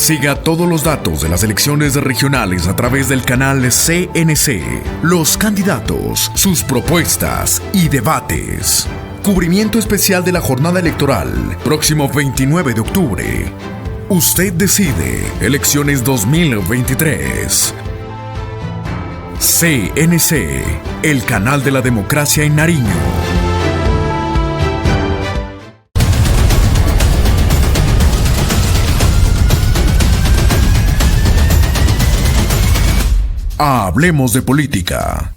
Siga todos los datos de las elecciones regionales a través del canal CNC, los candidatos, sus propuestas y debates. Cubrimiento especial de la jornada electoral, próximo 29 de octubre. Usted decide, elecciones 2023. CNC, el canal de la democracia en Nariño. Hablemos de política.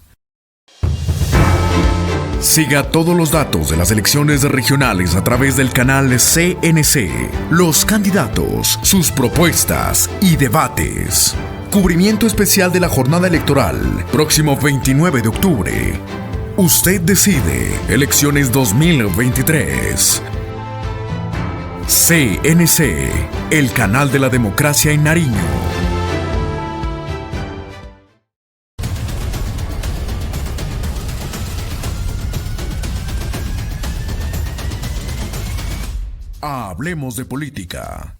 Siga todos los datos de las elecciones regionales a través del canal CNC, los candidatos, sus propuestas y debates. Cubrimiento especial de la jornada electoral, próximo 29 de octubre. Usted decide, elecciones 2023. CNC, el canal de la democracia en Nariño. Hablemos de política.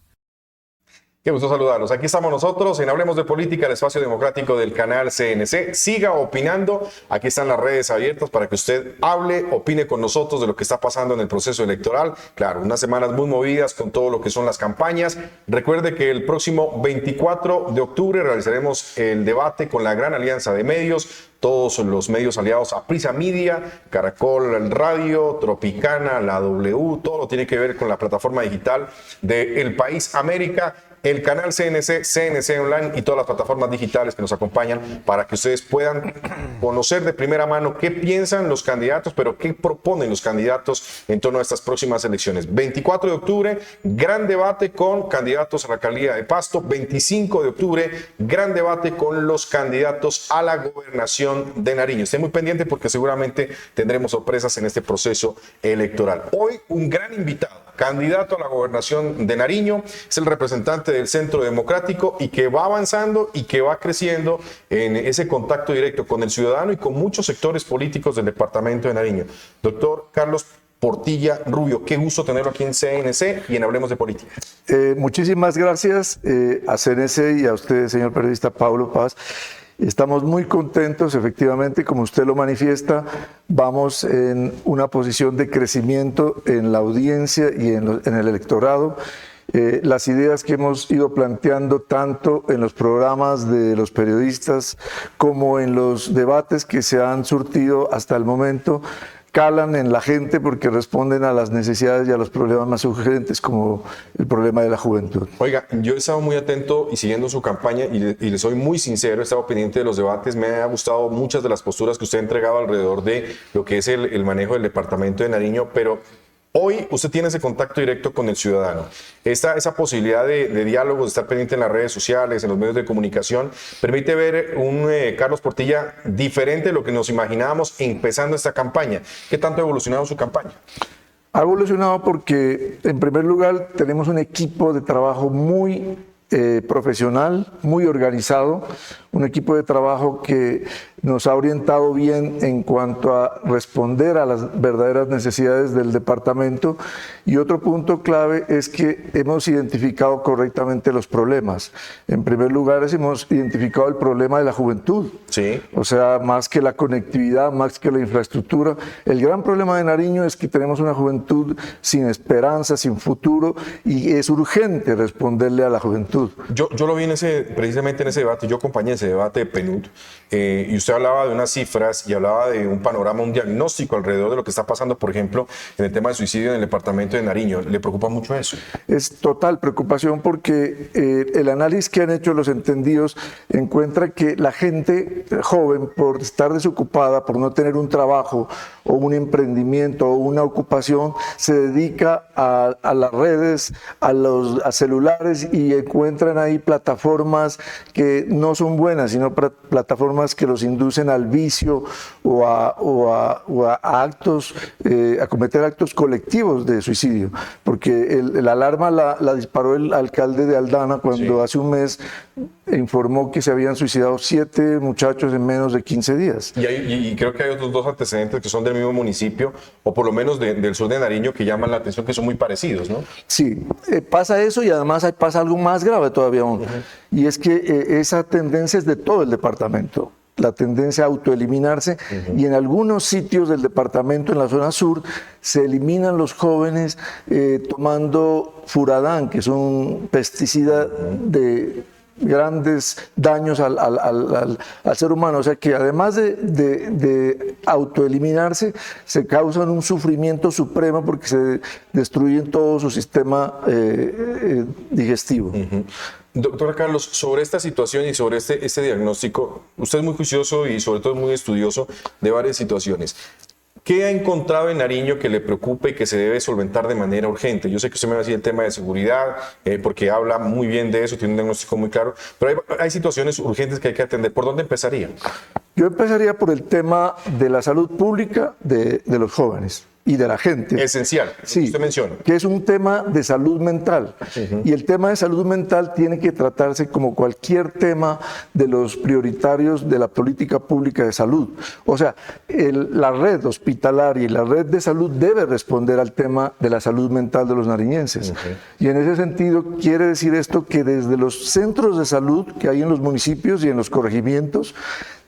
Qué gusto saludarlos. Aquí estamos nosotros en Hablemos de Política, el espacio democrático del canal CNC. Siga opinando. Aquí están las redes abiertas para que usted hable, opine con nosotros de lo que está pasando en el proceso electoral. Claro, unas semanas muy movidas con todo lo que son las campañas. Recuerde que el próximo 24 de octubre realizaremos el debate con la gran alianza de medios. Todos los medios aliados a Prisa Media, Caracol Radio, Tropicana, la W, todo lo tiene que ver con la plataforma digital de El País América, el canal CNC, CNC Online y todas las plataformas digitales que nos acompañan para que ustedes puedan conocer de primera mano qué piensan los candidatos, pero qué proponen los candidatos en torno a estas próximas elecciones. 24 de octubre, gran debate con candidatos a la alcaldía de Pasto. 25 de octubre, gran debate con los candidatos a la gobernación de Nariño. Esté muy pendiente porque seguramente tendremos sorpresas en este proceso electoral. Hoy un gran invitado, candidato a la gobernación de Nariño, es el representante del Centro Democrático y que va avanzando y que va creciendo en ese contacto directo con el ciudadano y con muchos sectores políticos del departamento de Nariño. Doctor Carlos Portilla Rubio, qué gusto tenerlo aquí en CNC y en Hablemos de Política. Muchísimas gracias a CNC y a usted, señor periodista Pablo Paz. Estamos muy contentos, efectivamente, como usted lo manifiesta, vamos en una posición de crecimiento en la audiencia y en el electorado. Las ideas que hemos ido planteando tanto en los programas de los periodistas como en los debates que se han surtido hasta el momento calan en la gente porque responden a las necesidades y a los problemas más urgentes como el problema de la juventud. Oiga, yo he estado muy atento y siguiendo su campaña y le soy muy sincero, he estado pendiente de los debates, me ha gustado muchas de las posturas que usted ha entregado alrededor de lo que es el manejo del departamento de Nariño, pero hoy usted tiene ese contacto directo con el ciudadano. Esa posibilidad de diálogo, de estar pendiente en las redes sociales, en los medios de comunicación, permite ver un Carlos Portilla diferente de lo que nos imaginábamos empezando esta campaña. ¿Qué tanto ha evolucionado su campaña? Ha evolucionado porque, en primer lugar, tenemos un equipo de trabajo muy profesional, muy organizado, un equipo de trabajo que nos ha orientado bien en cuanto a responder a las verdaderas necesidades del departamento. Y otro punto clave es que hemos identificado correctamente los problemas. En primer lugar, hemos identificado el problema de la juventud. Sí. O sea, más que la conectividad, más que la infraestructura. El gran problema de Nariño es que tenemos una juventud sin esperanza, sin futuro, y es urgente responderle a la juventud. Yo lo vi precisamente en ese debate, yo acompañé ese debate de PNUD, y usted hablaba de unas cifras y hablaba de un panorama, un diagnóstico alrededor de lo que está pasando, por ejemplo, en el tema de suicidio en el departamento de Nariño. ¿Le preocupa mucho eso? Es total preocupación porque el análisis que han hecho los entendidos encuentra que la gente joven, por estar desocupada, por no tener un trabajo o un emprendimiento o una ocupación, se dedica a las redes, a celulares y encuentran ahí plataformas que no son buenas, sino plataformas que los inducen conducen al vicio o a actos, a cometer actos colectivos de suicidio. Porque la alarma la disparó el alcalde de Aldana cuando hace un mes informó que se habían suicidado 7 muchachos en menos de 15 días. Y creo que hay otros 2 antecedentes que son del mismo municipio, o por lo menos del sur de Nariño, que llaman la atención, que son muy parecidos, ¿no? Sí, pasa eso y además pasa algo más grave todavía aún. Y es que esa tendencia es de todo el departamento. La tendencia a autoeliminarse, y en algunos sitios del departamento, en la zona sur, se eliminan los jóvenes tomando furadán, que es un pesticida de grandes daños al ser humano. O sea que además de autoeliminarse, se causan un sufrimiento supremo porque se destruyen todo su sistema digestivo. Doctora Carlos, sobre esta situación y sobre este diagnóstico, usted es muy juicioso y sobre todo muy estudioso de varias situaciones. ¿Qué ha encontrado en Nariño que le preocupe y que se debe solventar de manera urgente? Yo sé que usted me va a decir el tema de seguridad, porque habla muy bien de eso, tiene un diagnóstico muy claro, pero hay situaciones urgentes que hay que atender. ¿Por dónde empezaría? Yo empezaría por el tema de la salud pública de los jóvenes y de la gente. Esencial, sí, usted menciona. Que es un tema de salud mental. Y el tema de salud mental tiene que tratarse como cualquier tema de los prioritarios de la política pública de salud. O sea, la red hospitalaria y la red de salud debe responder al tema de la salud mental de los nariñenses. Y en ese sentido quiere decir esto que desde los centros de salud que hay en los municipios y en los corregimientos,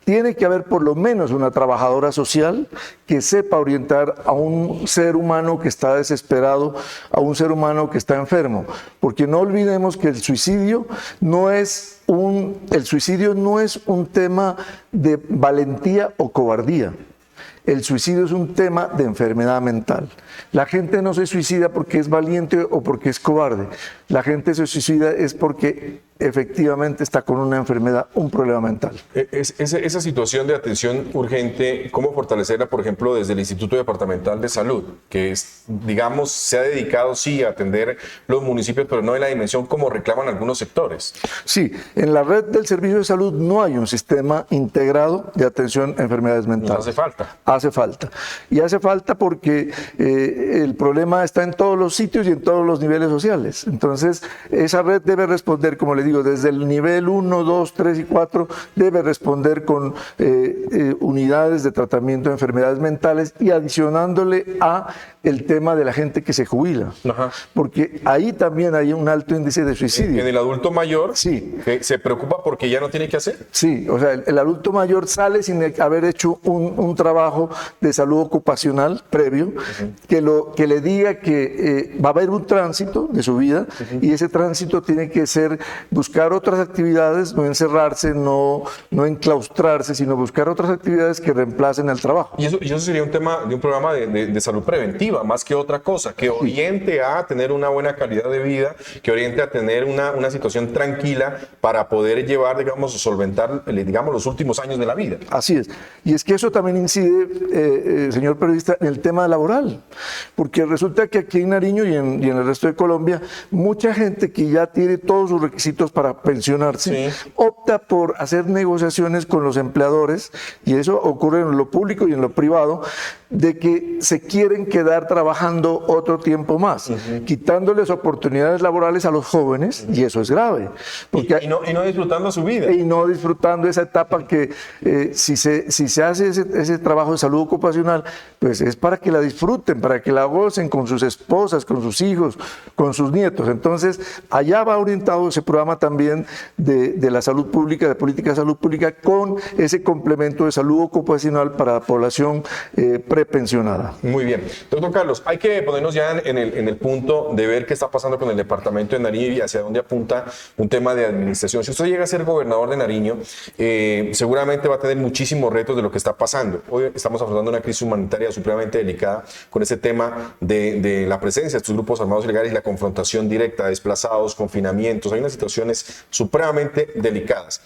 tiene que haber por lo menos una trabajadora social que sepa orientar a un ser humano que está desesperado, a un ser humano que está enfermo. Porque no olvidemos que el suicidio no es un tema de valentía o cobardía. El suicidio es un tema de enfermedad mental. La gente no se suicida porque es valiente o porque es cobarde. La gente se suicida es porque efectivamente está con una enfermedad, un problema mental. Esa situación de atención urgente, ¿cómo fortalecerla, por ejemplo, desde el Instituto Departamental de Salud? Que es, digamos, se ha dedicado, sí, a atender los municipios, pero no en la dimensión como reclaman algunos sectores. Sí, en la red del servicio de salud no hay un sistema integrado de atención a enfermedades mentales. No hace falta. Hace falta. Y hace falta porque el problema está en todos los sitios y en todos los niveles sociales. Entonces, esa red debe responder, como le digo, desde el nivel 1, 2, 3 y 4, debe responder con unidades de tratamiento de enfermedades mentales y adicionándole a el tema de la gente que se jubila. Ajá. Porque ahí también hay un alto índice de suicidio. En el adulto mayor, sí, que se preocupa porque ya no tiene que hacer. Sí, o sea, el adulto mayor sale sin haber hecho un trabajo de salud ocupacional previo, que le diga que va a haber un tránsito de su vida, y ese tránsito tiene que ser buscar otras actividades, no encerrarse, no enclaustrarse, sino buscar otras actividades que reemplacen el trabajo. Y eso sería un tema de un programa de salud preventiva, más que otra cosa, que oriente a tener una buena calidad de vida, que oriente a tener una situación tranquila para poder llevar, digamos, solventar, digamos, los últimos años de la vida. Así es. Y es que eso también incide, señor periodista, en el tema laboral, porque resulta que aquí en Nariño y en el resto de Colombia, mucha gente que ya tiene todos sus requisitos para pensionarse, opta por hacer negociaciones con los empleadores, y eso ocurre en lo público y en lo privado, de que se quieren quedar trabajando otro tiempo más, quitándoles oportunidades laborales a los jóvenes, y eso es grave. Porque y no disfrutando su vida. Y no disfrutando esa etapa que si se hace ese trabajo de salud ocupacional, pues es para que la disfruten, para que la gocen con sus esposas, con sus hijos, con sus nietos. Entonces, allá va orientado ese programa también de la salud pública, de política de salud pública, con ese complemento de salud ocupacional para la población prepensionada. Muy bien. Doctor Carlos, hay que ponernos ya en el punto de ver qué está pasando con el departamento de Nariño y hacia dónde apunta un tema de administración. Si usted llega a ser gobernador de Nariño, seguramente va a tener muchísimos retos de lo que está pasando. Hoy estamos afrontando una crisis humanitaria supremamente delicada con ese tema de la presencia de estos grupos armados ilegales y la confrontación directa, desplazados, confinamientos. Hay unas situaciones supremamente delicadas.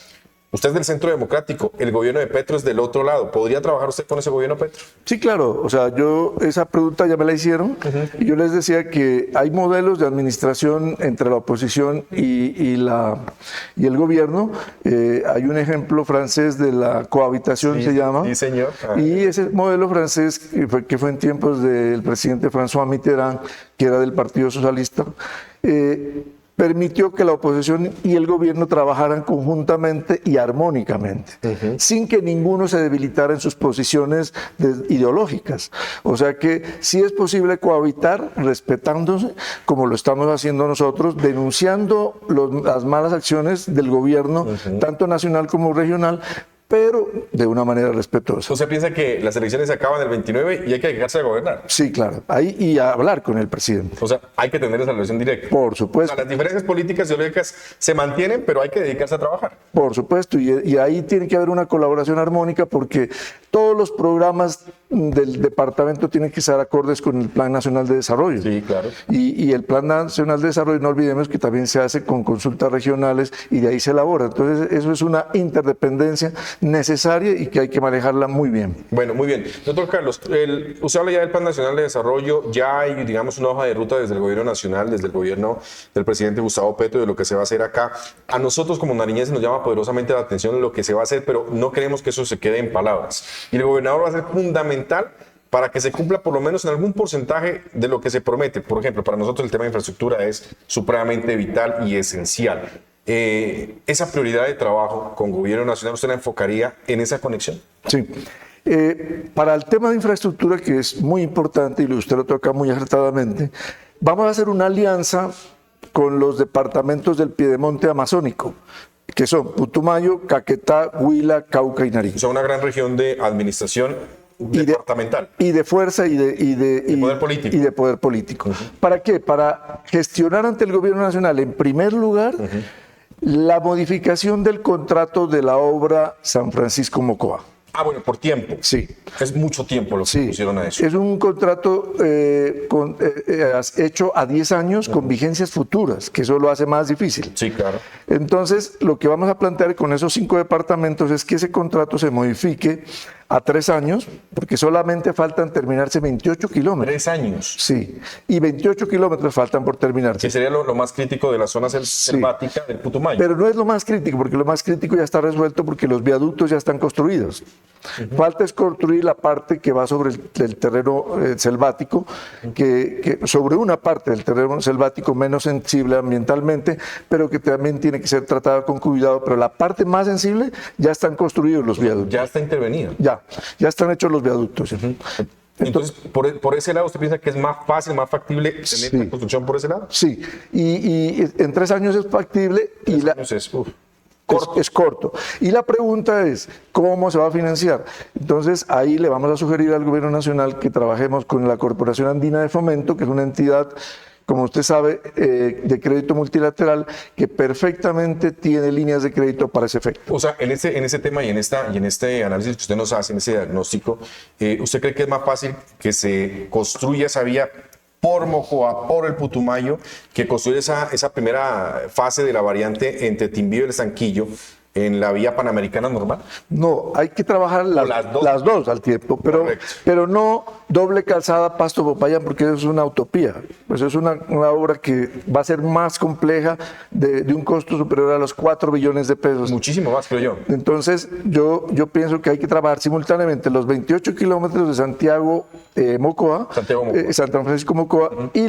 Usted es del Centro Democrático, el gobierno de Petro es del otro lado. ¿Podría trabajar usted con ese gobierno Petro? Sí, claro. O sea, esa pregunta ya me la hicieron. Y yo les decía que hay modelos de administración entre la oposición y el gobierno. Hay un ejemplo francés de la cohabitación, Sí, se llama. sí, señor. Y ese modelo francés, que fue en tiempos del presidente François Mitterrand, que era del Partido Socialista, permitió que la oposición y el gobierno trabajaran conjuntamente y armónicamente, sin que ninguno se debilitara en sus posiciones ideológicas. O sea que sí es posible cohabitar respetándose, como lo estamos haciendo nosotros, denunciando las malas acciones del gobierno, tanto nacional como regional, pero de una manera respetuosa. ¿Usted piensa que las elecciones se acaban el 29 y hay que dedicarse a gobernar? Sí, claro. Ahí y a hablar con el presidente. O sea, hay que tener esa relación directa. Por O supuesto. sea, las diferencias políticas y ideológicas se mantienen, pero hay que dedicarse a trabajar. Por supuesto, y ahí tiene que haber una colaboración armónica porque todos los programas del departamento tienen que ser acordes con el Plan Nacional de Desarrollo. Sí, claro. Y el Plan Nacional de Desarrollo, no olvidemos que también se hace con consultas regionales y de ahí se elabora. Entonces, eso es una interdependencia necesaria y que hay que manejarla muy bien. Bueno, muy bien. Doctor Carlos, usted habla ya del Plan Nacional de Desarrollo, ya hay, digamos, una hoja de ruta desde el gobierno nacional, desde el gobierno del presidente Gustavo Petro, de lo que se va a hacer acá. A nosotros como nariñenses nos llama poderosamente la atención lo que se va a hacer, pero no queremos que eso se quede en palabras. Y el gobernador va a ser fundamental para que se cumpla por lo menos en algún porcentaje de lo que se promete. Por ejemplo, para nosotros el tema de infraestructura es supremamente vital y esencial. Esa prioridad de trabajo con gobierno nacional, ¿usted la enfocaría en esa conexión? Sí. Para el tema de infraestructura, que es muy importante y usted lo toca muy acertadamente, vamos a hacer una alianza con los departamentos del Piedemonte Amazónico, que son Putumayo, Caquetá, Huila, Cauca y Nariño. O sea, una gran región de administración departamental. Y de fuerza y de poder político. Y de poder político. ¿Para qué? Para gestionar ante el gobierno nacional, en primer lugar, la modificación del contrato de la obra San Francisco Mocoa. Ah, bueno, por tiempo. Sí. Es mucho tiempo lo que Sí, pusieron a eso. es un contrato hecho a 10 años con vigencias futuras, que eso lo hace más difícil. Sí, claro. Entonces, lo que vamos a plantear con esos 5 departamentos es que ese contrato se modifique a 3 años, porque solamente faltan terminarse 28 kilómetros. 3 años. Sí, y 28 kilómetros faltan por terminarse. Que sería lo más crítico de la zona selvática del Putumayo. Pero no es lo más crítico, porque lo más crítico ya está resuelto porque los viaductos ya están construidos. Falta es construir la parte que va sobre el terreno selvático, que sobre una parte del terreno selvático menos sensible ambientalmente, pero que también tiene que ser tratada con cuidado. Pero la parte más sensible ya están construidos los viaductos. Ya está intervenido. Ya están hechos los viaductos. Entonces, por ese lado, ¿usted piensa que es más fácil, más factible tener la construcción por ese lado? Sí, y en 3 años es factible. Es corto. Y la pregunta es, ¿cómo se va a financiar? Entonces, ahí le vamos a sugerir al Gobierno Nacional que trabajemos con la Corporación Andina de Fomento, que es una entidad, como usted sabe, de crédito multilateral, que perfectamente tiene líneas de crédito para ese efecto. O sea, en ese tema y en este análisis que usted nos hace, en ese diagnóstico, ¿usted cree que es más fácil que se construya esa vía por Mocoa, por el Putumayo, que construir esa primera fase de la variante entre Timbío y el Estanquillo en la vía panamericana normal? No, hay que trabajar las dos al tiempo, pero no doble calzada Pasto-Popayán, porque eso es una utopía. Pues es una obra que va a ser más compleja, de un costo superior a los 4 billones de pesos. Muchísimo más, creo yo. Entonces, yo pienso que hay que trabajar simultáneamente los 28 kilómetros de Santiago-Mocoa, San Francisco Mocoa, y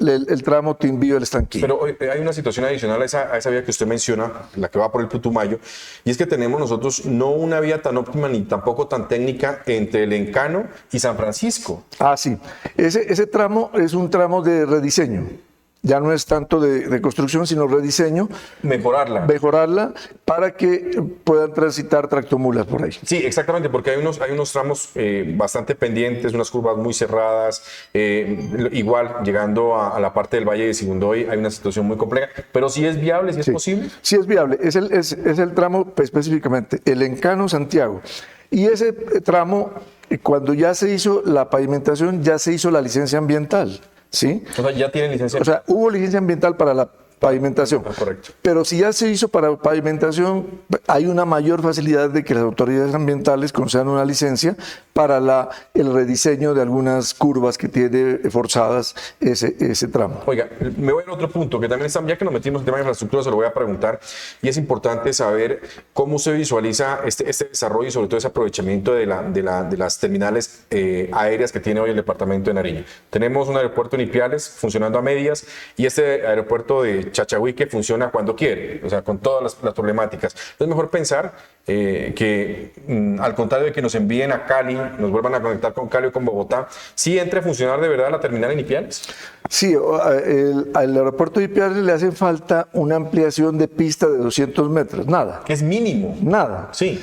el tramo Timbío-El Estanquillo. Pero hay una situación adicional a esa vía que usted menciona, la que va por el Putumayo, y es que tenemos nosotros no una vía tan óptima ni tampoco tan técnica entre el Encano y San Francisco. Ah, sí. Ese tramo es un tramo de rediseño. Ya no es tanto de construcción, sino rediseño. Mejorarla para que puedan transitar tractomulas por ahí. Sí, exactamente, porque hay unos tramos bastante pendientes, unas curvas muy cerradas. Igual, llegando a la parte del Valle de Sibundoy, hay una situación muy compleja. Pero sí es viable, sí es posible. Sí es viable. Es el tramo específicamente, el Encano-Santiago. Y ese tramo, cuando ya se hizo la pavimentación, ya se hizo la licencia ambiental. ¿Sí? O sea, ya tienen licencia. O sea, hubo licencia ambiental para Pavimentación. Correcto. Pero si ya se hizo para pavimentación, hay una mayor facilidad de que las autoridades ambientales concedan una licencia para el rediseño de algunas curvas que tiene forzadas ese tramo. Oiga, me voy a otro punto, que también está, ya que nos metimos en el tema de infraestructura, se lo voy a preguntar, y es importante saber cómo se visualiza este desarrollo y sobre todo ese aprovechamiento de las terminales aéreas que tiene hoy el departamento de Nariño. Tenemos un aeropuerto en Ipiales funcionando a medias y este aeropuerto de Chachagüí que funciona cuando quiere, o sea, con todas las problemáticas. Es mejor pensar que al contrario de que nos envíen a Cali, nos vuelvan a conectar con Cali o con Bogotá, ¿sí entre a funcionar de verdad la terminal en Ipiales? Sí, al aeropuerto de Ipiales le hace falta una ampliación de pista de 200 metros, nada. Que es mínimo. Nada. Sí.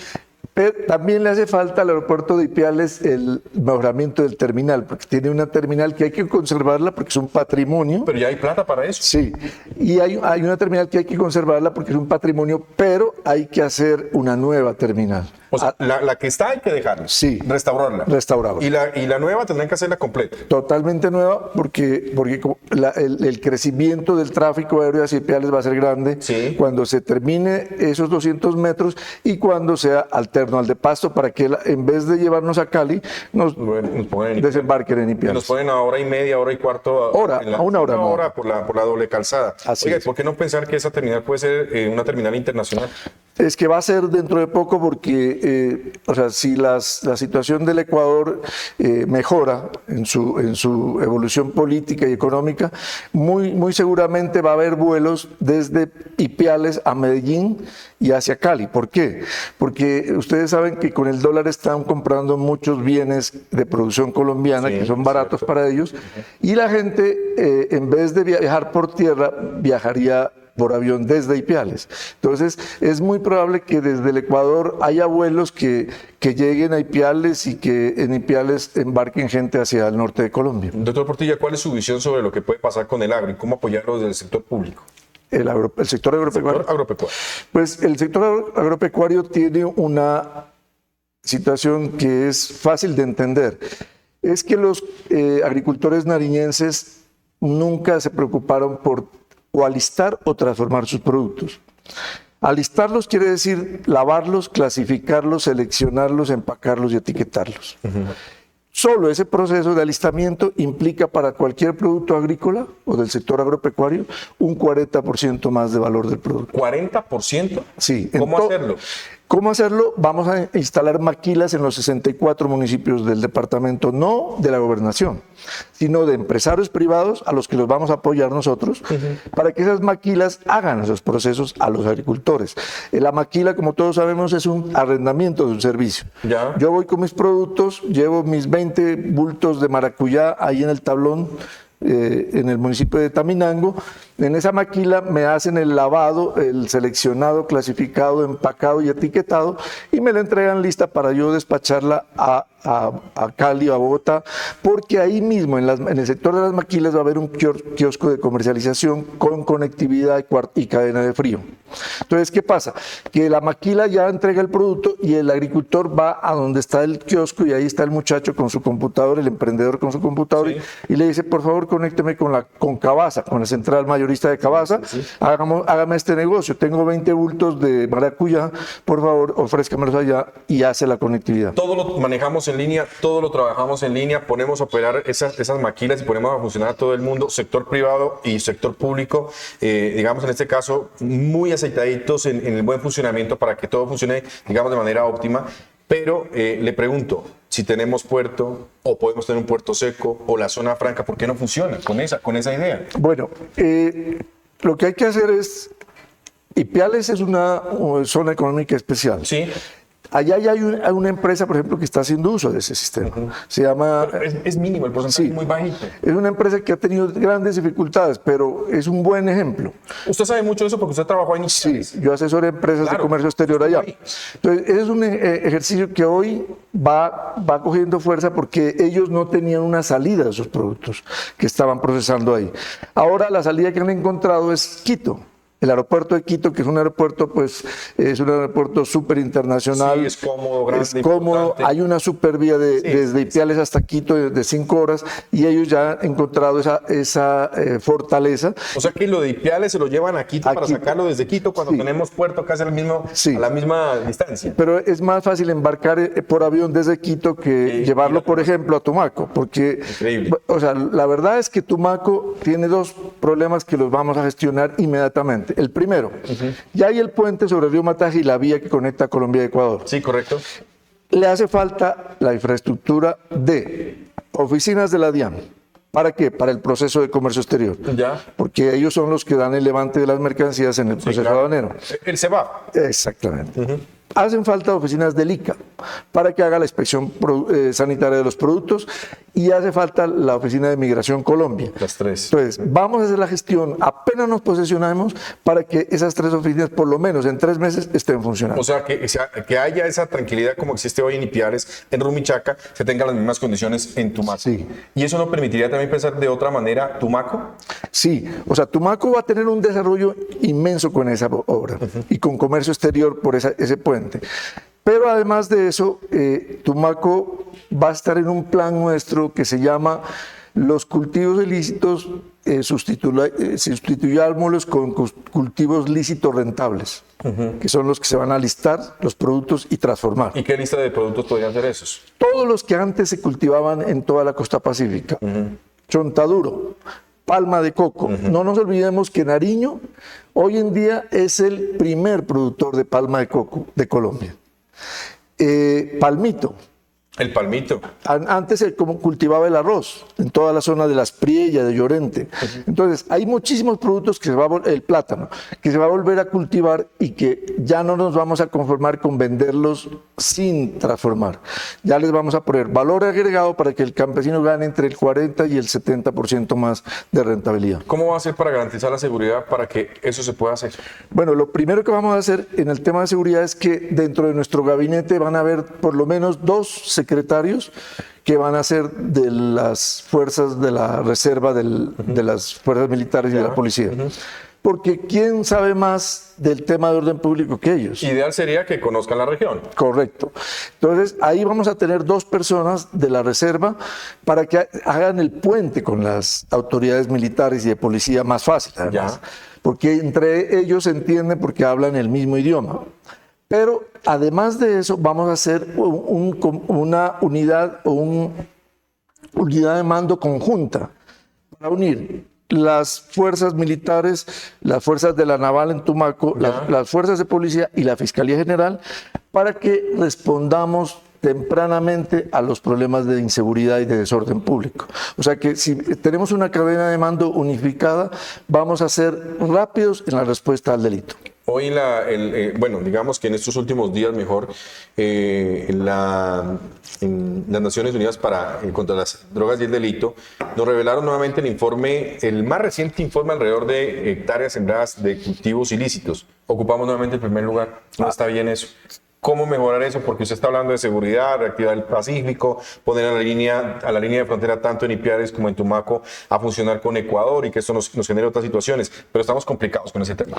Pero también le hace falta al aeropuerto de Ipiales el mejoramiento del terminal, porque tiene una terminal que hay que conservarla porque es un patrimonio. Pero ya hay plata para eso. Sí, y hay una terminal que hay que conservarla porque es un patrimonio, pero hay que hacer una nueva terminal. O sea, la que está hay que dejarla. Sí. Restaurarla. Restaurarla. Y la nueva tendrán que hacerla completa. Totalmente nueva porque el crecimiento del tráfico aéreo hacia Ipiales va a ser grande cuando se termine esos 200 metros y cuando sea alterno al de Pasto para que en vez de llevarnos a Cali nos desembarquen en Ipiales. Nos ponen a hora y media, hora y cuarto. A una hora por la doble calzada. Así Oiga, es. ¿por qué no pensar que esa terminal puede ser una terminal internacional? Es que va a ser dentro de poco porque, o sea, si la situación del Ecuador mejora en su evolución política y económica, muy seguramente va a haber vuelos desde Ipiales a Medellín y hacia Cali. ¿Por qué? Porque ustedes saben que con el dólar están comprando muchos bienes de producción colombiana que son baratos para ellos y la gente, en vez de viajar por tierra, viajaría por avión desde Ipiales. Entonces, es muy probable que desde el Ecuador haya vuelos que lleguen a Ipiales y que en Ipiales embarquen gente hacia el norte de Colombia. Doctor Portilla, ¿cuál es su visión sobre lo que puede pasar con el agro y cómo apoyarlo desde el sector público? El sector agropecuario. Pues el sector agropecuario tiene una situación que es fácil de entender. Es que los agricultores nariñenses nunca se preocuparon por o alistar o transformar sus productos. Alistarlos quiere decir lavarlos, clasificarlos, seleccionarlos, empacarlos y etiquetarlos. Solo ese proceso de alistamiento implica para cualquier producto agrícola o del sector agropecuario un 40% más de valor del producto. ¿40%? Sí. ¿Cómo hacerlo? ¿Cómo hacerlo? Vamos a instalar maquilas en los 64 municipios del departamento, no de la gobernación, sino de empresarios privados a los que los vamos a apoyar nosotros, para que esas maquilas hagan esos procesos a los agricultores. La maquila, como todos sabemos, es un arrendamiento de un servicio. ¿Ya? Yo voy con mis productos, llevo mis 20 bultos de maracuyá ahí en el tablón, en el municipio de Taminango. En esa maquila me hacen el lavado, el seleccionado, clasificado, empacado y etiquetado y me la entregan lista para yo despacharla a Cali o a Bogotá, porque ahí mismo en el sector de las maquilas va a haber un kiosco de comercialización con conectividad y cadena de frío. Entonces, ¿qué pasa? Que la maquila ya entrega el producto y el agricultor va a donde está el kiosco y ahí está el muchacho con su computador, el emprendedor con su computador y le dice, por favor, conécteme con Cabasa, con la central mayorista de Cabasa, hágame este negocio, tengo 20 bultos de maracuyá, por favor, ofrézcamelos allá y hace la conectividad. Todo lo manejamos en línea, todo lo trabajamos en línea, ponemos a operar esas maquilas y ponemos a funcionar a todo el mundo, sector privado y sector público, digamos en este caso, muy aceitaditos en el buen funcionamiento para que todo funcione, digamos, de manera óptima. Pero le pregunto, si tenemos puerto o podemos tener un puerto seco o la zona franca, ¿por qué no funciona con esa idea? Bueno, lo que hay que hacer es, Ipiales es una zona económica especial. Sí. Allá hay una empresa, por ejemplo, que está haciendo uso de ese sistema. Se llama... Es mínimo, el porcentaje es muy bajito. Es una empresa que ha tenido grandes dificultades, pero es un buen ejemplo. Usted sabe mucho de eso porque usted trabajó en Ipiales. Sí, yo asesoro empresas de comercio exterior allá. Entonces, ese es un ejercicio que hoy va cogiendo fuerza porque ellos no tenían una salida de sus productos que estaban procesando ahí. Ahora la salida que han encontrado es Quito. El aeropuerto de Quito, que es un aeropuerto, pues, es un aeropuerto súper internacional. Sí, es cómodo, grande, es cómodo. importante. Hay una supervía desde Ipiales hasta Quito de 5 horas y ellos ya han encontrado esa fortaleza. O sea que lo de Ipiales se lo llevan a Quito para sacarlo desde Quito cuando tenemos puerto casi a la misma distancia. Pero es más fácil embarcar por avión desde Quito que llevarlo, por ejemplo, a Tumaco, porque, o sea, la verdad es que Tumaco tiene 2 problemas que los vamos a gestionar inmediatamente. El primero, ya hay el puente sobre el río Mataje y la vía que conecta Colombia y Ecuador. Sí, correcto. Le hace falta la infraestructura de oficinas de la DIAN. ¿Para qué? Para el proceso de comercio exterior. Ya. Porque ellos son los que dan el levante de las mercancías en el proceso aduanero. El CEBAP. Exactamente. Hacen falta oficinas del ICA para que haga la inspección sanitaria de los productos y hace falta la oficina de Migración Colombia. Las 3. Entonces, vamos a hacer la gestión apenas nos posesionemos para que esas 3 oficinas por lo menos en 3 meses estén funcionando. O sea, que haya esa tranquilidad como existe hoy en Ipiales, en Rumichaca, se tengan las mismas condiciones en Tumaco. Sí. ¿Y eso no permitiría también pensar de otra manera Tumaco? Sí, o sea, Tumaco va a tener un desarrollo inmenso con esa obra y con comercio exterior por ese puente. Pero además de eso, Tumaco va a estar en un plan nuestro que se llama los cultivos ilícitos, sustituyámoslos con cultivos lícitos rentables, que son los que se van a listar los productos y transformar. ¿Y qué lista de productos podrían ser esos? Todos los que antes se cultivaban en toda la costa pacífica. Chontaduro, palma de coco. No nos olvidemos que Nariño hoy en día es el primer productor de palma de coco de Colombia. Palmito. El palmito. Antes se cultivaba el arroz en toda la zona de Las Priellas, de Llorente. Entonces, hay muchísimos productos que el plátano, que se va a volver a cultivar y que ya no nos vamos a conformar con venderlos sin transformar. Ya les vamos a poner valor agregado para que el campesino gane entre el 40 y el 70% más de rentabilidad. ¿Cómo va a ser para garantizar la seguridad para que eso se pueda hacer? Bueno, lo primero que vamos a hacer en el tema de seguridad es que dentro de nuestro gabinete van a haber por lo menos 2 secretarios que van a ser de las fuerzas de la reserva de las fuerzas militares y de la policía. Porque ¿quién sabe más del tema de orden público que ellos? Ideal sería que conozcan la región. Correcto. Entonces, ahí vamos a tener 2 personas de la reserva para que hagan el puente con las autoridades militares y de policía más fácil, además. Porque entre ellos se entienden porque hablan el mismo idioma. Pero además de eso, vamos a hacer una unidad unidad de mando conjunta para unir las fuerzas militares, las fuerzas de la naval en Tumaco, las fuerzas de policía y la Fiscalía General para que respondamos tempranamente a los problemas de inseguridad y de desorden público. O sea que si tenemos una cadena de mando unificada, vamos a ser rápidos en la respuesta al delito. Hoy, bueno, digamos que en estos últimos días, mejor, en las Naciones Unidas contra las drogas y el delito, nos revelaron nuevamente el más reciente informe alrededor de hectáreas sembradas de cultivos ilícitos. Ocupamos nuevamente el primer lugar. No está bien eso. ¿Cómo mejorar eso? Porque usted está hablando de seguridad, reactivar el Pacífico, poner a la línea de frontera tanto en Ipiales como en Tumaco a funcionar con Ecuador y que esto nos genere otras situaciones. Pero estamos complicados con ese tema.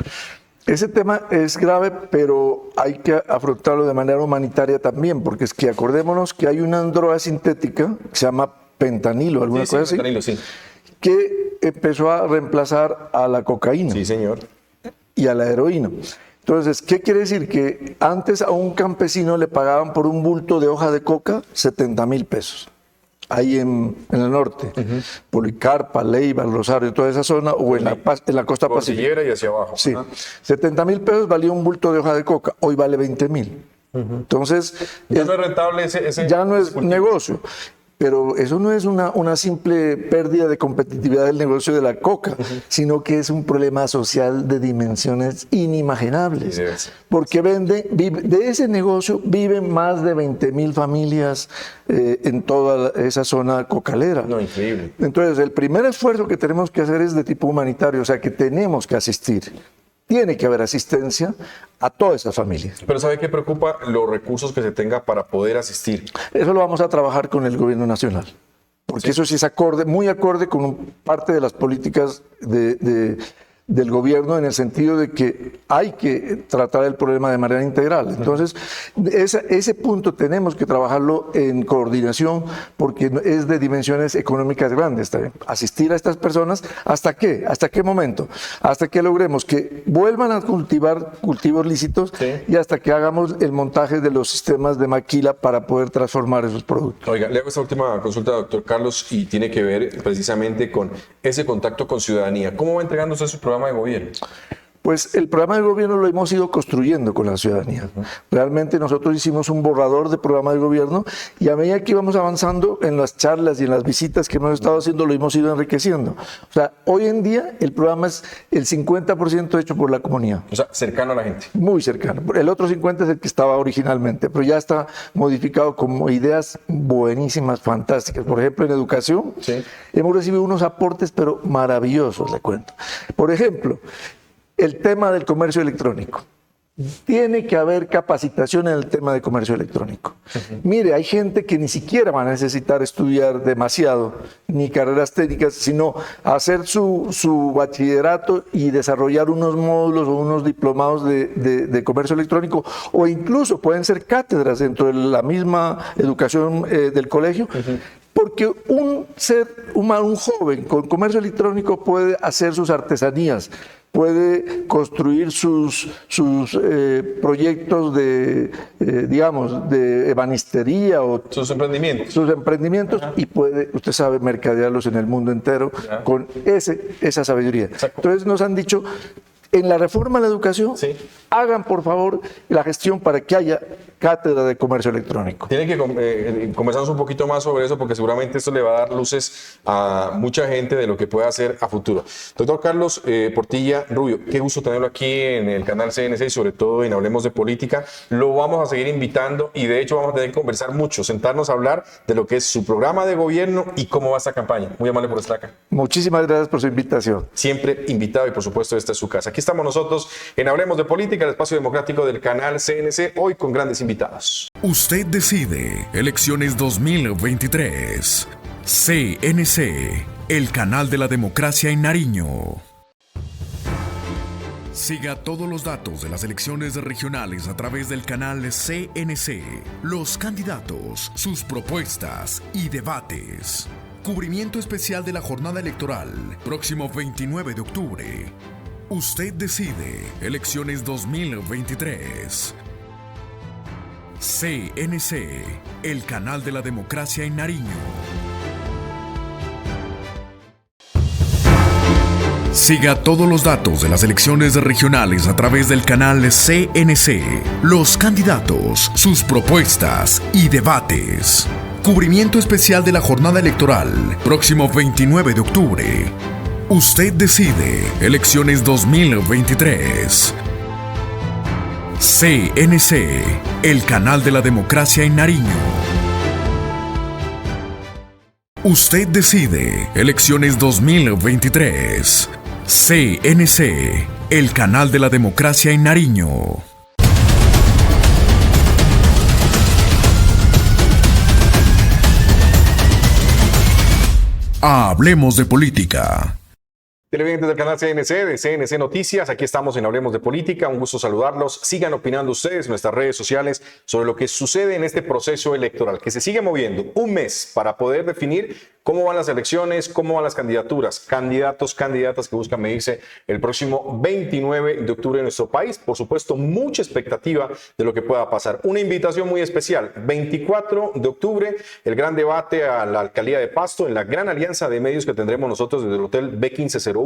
Ese tema es grave, pero hay que afrontarlo de manera humanitaria también, porque es que acordémonos que hay una droga sintética que se llama pentanilo, alguna cosa así, pentanilo, sí, que empezó a reemplazar a la cocaína. Sí, señor. Y a la heroína. Entonces, ¿qué quiere decir? Que antes a un campesino le pagaban por un bulto de hoja de coca 70,000 pesos. Ahí en el norte, Policarpa, Leiva, Rosario, toda esa zona, o en la costa pacífica. Y hacia abajo. Sí, 70,000 pesos valía un bulto de hoja de coca, hoy vale 20,000. Entonces, ya no es rentable ese ya no es negocio. Pero eso no es una simple pérdida de competitividad del negocio de la coca, sino que es un problema social de dimensiones inimaginables. Porque de ese negocio viven más de 20,000 familias en toda esa zona cocalera. No, increíble. Entonces, el primer esfuerzo que tenemos que hacer es de tipo humanitario, o sea, que tenemos que asistir. Tiene que haber asistencia a todas esas familias. Pero ¿sabe qué preocupa? Los recursos que se tenga para poder asistir. Eso lo vamos a trabajar con el gobierno nacional, porque eso sí es muy acorde con parte de las políticas de del gobierno en el sentido de que hay que tratar el problema de manera integral. Entonces, ese punto tenemos que trabajarlo en coordinación porque es de dimensiones económicas grandes. También. Asistir a estas personas, ¿hasta qué? ¿Hasta qué momento? Hasta que logremos que vuelvan a cultivar cultivos lícitos y hasta que hagamos el montaje de los sistemas de maquila para poder transformar esos productos. Oiga, le hago esta última consulta, doctor Carlos, y tiene que ver precisamente con ese contacto con ciudadanía. ¿Cómo va entregando usted su programa de gobierno? Pues el programa de gobierno lo hemos ido construyendo con la ciudadanía. Realmente nosotros hicimos un borrador de programa de gobierno y a medida que íbamos avanzando en las charlas y en las visitas que hemos estado haciendo, lo hemos ido enriqueciendo. O sea, hoy en día el programa es el 50% hecho por la comunidad. O sea, cercano a la gente. Muy cercano. El otro 50% es el que estaba originalmente, pero ya está modificado con ideas buenísimas, fantásticas. Por ejemplo, en educación hemos recibido unos aportes, pero maravillosos, le cuento. Por ejemplo, el tema del comercio electrónico. Tiene que haber capacitación en el tema de comercio electrónico. Mire, hay gente que ni siquiera va a necesitar estudiar demasiado, ni carreras técnicas, sino hacer su bachillerato y desarrollar unos módulos o unos diplomados de comercio electrónico, o incluso pueden ser cátedras dentro de la misma educación del colegio. Porque un ser humano, un joven con comercio electrónico puede hacer sus artesanías, puede construir sus proyectos digamos, de ebanistería o sus emprendimientos. Y puede, usted sabe, mercadearlos en el mundo entero con esa sabiduría. Exacto. Entonces nos han dicho, en la reforma de la educación, hagan por favor la gestión para que haya cátedra de comercio electrónico. Tiene que conversarnos un poquito más sobre eso porque seguramente esto le va a dar luces a mucha gente de lo que puede hacer a futuro. Doctor Carlos Portilla Rubio, qué gusto tenerlo aquí en el canal CNC y sobre todo en Hablemos de Política. Lo vamos a seguir invitando y de hecho vamos a tener que conversar mucho, sentarnos a hablar de lo que es su programa de gobierno y cómo va esta campaña. Muy amable por estar acá. Muchísimas gracias por su invitación. Siempre invitado y por supuesto esta es su casa. Aquí estamos nosotros en Hablemos de Política, el espacio democrático del canal CNC, hoy con grandes invitados. Usted decide. Elecciones 2023. CNC, el canal de la democracia en Nariño. Siga todos los datos de las elecciones regionales a través del canal CNC, los candidatos, sus propuestas y debates. Cubrimiento especial de la jornada electoral, próximo 29 de octubre. Usted decide. Elecciones 2023. CNC, el canal de la democracia en Nariño. Siga todos los datos de las elecciones regionales a través del canal CNC, los candidatos, sus propuestas y debates. Cubrimiento especial de la jornada electoral, próximo 29 de octubre. Usted decide. Elecciones 2023. CNC, el canal de la democracia en Nariño. Usted decide. Elecciones 2023. CNC, el canal de la democracia en Nariño. Hablemos de política. Televidentes del canal CNC, de CNC Noticias, aquí estamos en Hablemos de Política, un gusto saludarlos. Sigan opinando ustedes en nuestras redes sociales sobre lo que sucede en este proceso electoral, que se sigue moviendo un mes para poder definir cómo van las elecciones, cómo van las candidaturas, candidatos, candidatas que buscan medirse el próximo 29 de octubre en nuestro país. Por supuesto, mucha expectativa de lo que pueda pasar. Una invitación muy especial, 24 de octubre, el gran debate a la alcaldía de Pasto en la gran alianza de medios que tendremos nosotros desde el Hotel B1501.